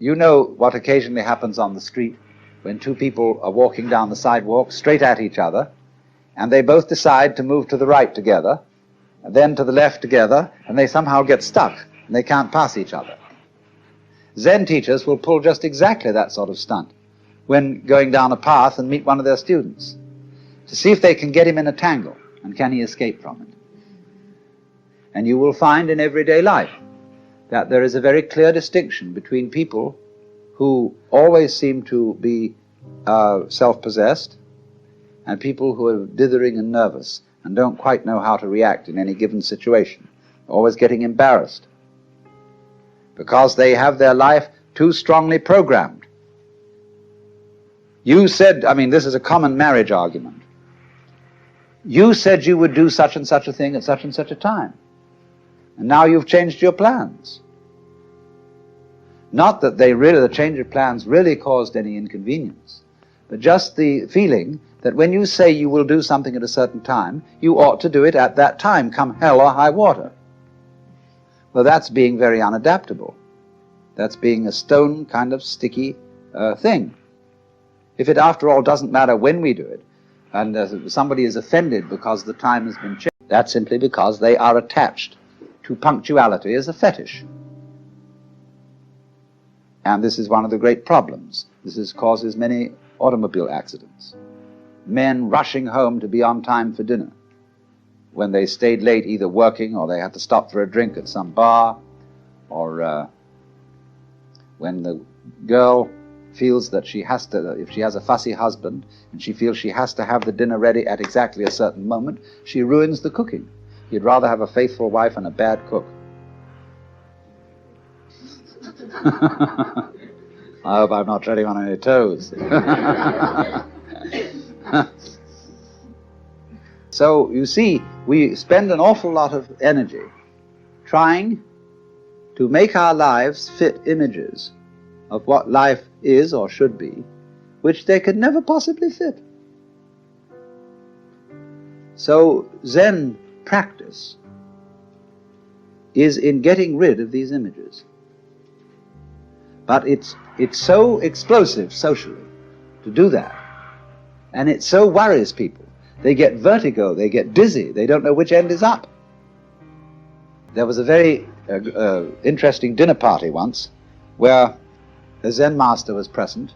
You know what occasionally happens on the street when two people are walking down the sidewalk straight at each other, and they both decide to move to the right together, and then to the left together, and they somehow get stuck, and they can't pass each other. Zen teachers will pull just exactly that sort of stunt when going down a path and meet one of their students, to see if they can get him in a tangle, and can he escape from it. And you will find in everyday life that there is a very clear distinction between people who always seem to be self-possessed and people who are dithering and nervous and don't quite know how to react in any given situation, always getting embarrassed because they have their life too strongly programmed. You said, this is a common marriage argument. You said you would do such and such a thing at such and such a time, and now you've changed your plans. Not that the change of plans really caused any inconvenience, but just the feeling that when you say you will do something at a certain time, you ought to do it at that time, come hell or high water. Well, that's being very unadaptable. That's being a stone kind of sticky thing. If it, after all, doesn't matter when we do it, and somebody is offended because the time has been changed, that's simply because they are attached to punctuality as a fetish. And this is one of the great problems. This causes many automobile accidents. Men rushing home to be on time for dinner when they stayed late either working or they had to stop for a drink at some bar, or when the girl feels that she has to, if she has a fussy husband and she feels she has to have the dinner ready at exactly a certain moment, she ruins the cooking. You'd rather have a faithful wife and a bad cook. I hope I'm not treading on any toes. So, you see, we spend an awful lot of energy trying to make our lives fit images of what life is or should be, which they could never possibly fit. So, Zen practice is in getting rid of these images. But it's so explosive socially to do that. And it so worries people. They get vertigo, they get dizzy, they don't know which end is up. There was a very interesting dinner party once where a Zen master was present,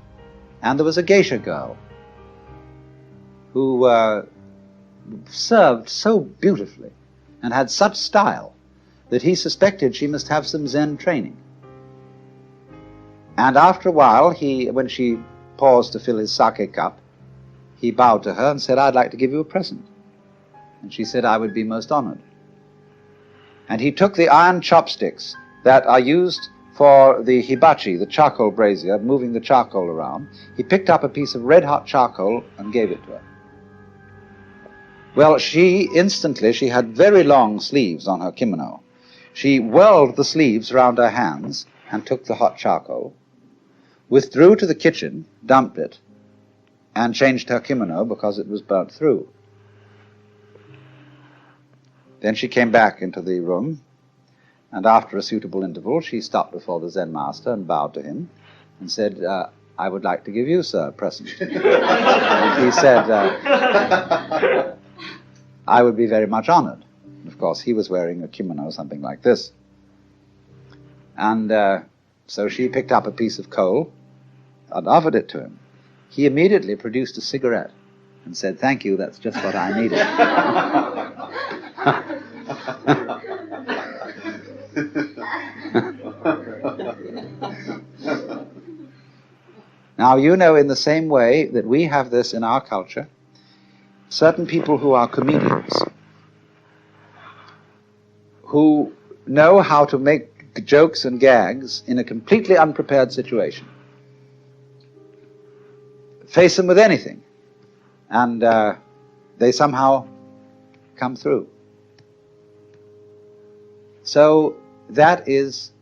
and there was a geisha girl who served so beautifully and had such style that he suspected she must have some Zen training. And after a while, when she paused to fill his sake cup, he bowed to her and said, "I'd like to give you a present." And she said, "I would be most honored." And he took the iron chopsticks that are used for the hibachi, the charcoal brazier, moving the charcoal around. He picked up a piece of red-hot charcoal and gave it to her. Well, she had very long sleeves on her kimono. She whirled the sleeves around her hands and took the hot charcoal, withdrew to the kitchen, dumped it, and changed her kimono because it was burnt through. Then she came back into the room, and after a suitable interval, she stopped before the Zen master and bowed to him and said, "I would like to give you, sir, a present." And he said, "I would be very much honored." Of course, he was wearing a kimono, something like this. And so she picked up a piece of coal and offered it to him. He immediately produced a cigarette and said, "Thank you, that's just what I needed." Now, you know, in the same way that we have this in our culture, certain people who are comedians, who know how to make jokes and gags in a completely unprepared situation, face them with anything, and they somehow come through. So that is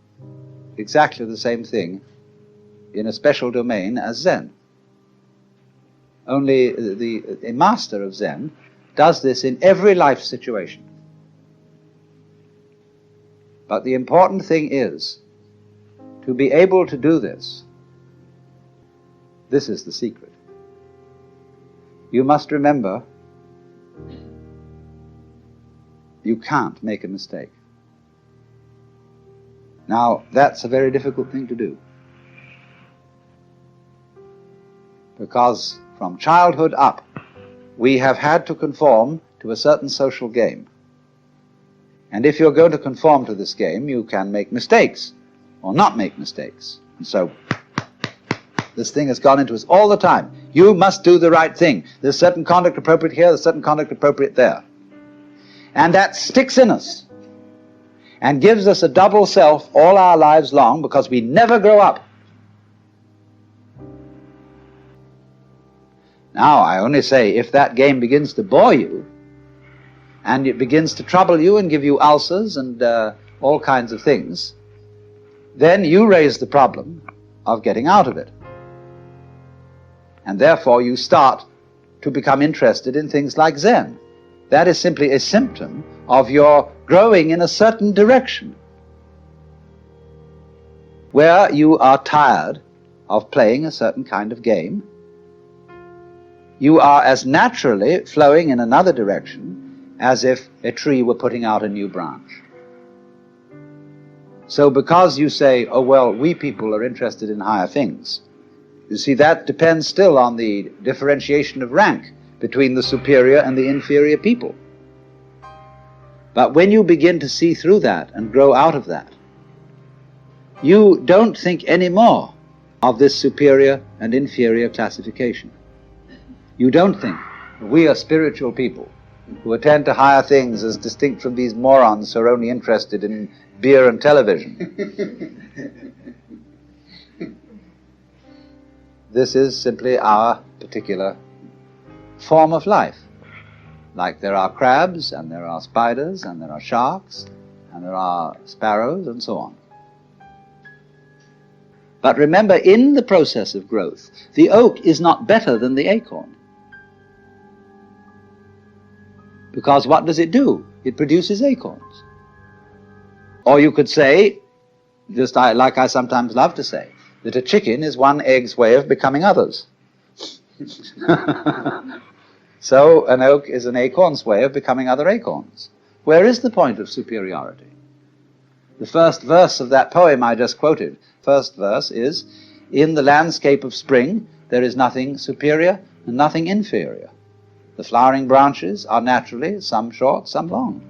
exactly the same thing in a special domain as Zen. Only a master of Zen does this in every life situation. But the important thing is To be able to do this, this is the secret. You must remember, you can't make a mistake. Now, that's a very difficult thing to do, because from childhood up, we have had to conform to a certain social game. And if you're going to conform to this game, you can make mistakes or not make mistakes. And so this thing has gone into us all the time. You must do the right thing. There's certain conduct appropriate here, there's certain conduct appropriate there. And that sticks in us and gives us a double self all our lives long, because we never grow up. Now, I only say, if that game begins to bore you, and it begins to trouble you and give you ulcers and all kinds of things, then you raise the problem of getting out of it. And therefore you start to become interested in things like Zen. That is simply a symptom of your growing in a certain direction, where you are tired of playing a certain kind of game. You are as naturally flowing in another direction as if a tree were putting out a new branch. So because you say, oh well, we people are interested in higher things, you see, that depends still on the differentiation of rank between the superior and the inferior people. But when you begin to see through that and grow out of that, you don't think anymore of this superior and inferior classification. You don't think we are spiritual people who attend to higher things as distinct from these morons who are only interested in beer and television. This is simply our particular form of life. Like there are crabs, and there are spiders, and there are sharks, and there are sparrows, and so on. But remember, in the process of growth, the oak is not better than the acorn. Because what does it do? It produces acorns. Or you could say, just like I sometimes love to say, that a chicken is one egg's way of becoming others. So an oak is an acorn's way of becoming other acorns. Where is the point of superiority? The first verse of that poem I just quoted, first verse is, in the landscape of spring there is nothing superior and nothing inferior. The flowering branches are naturally some short, some long.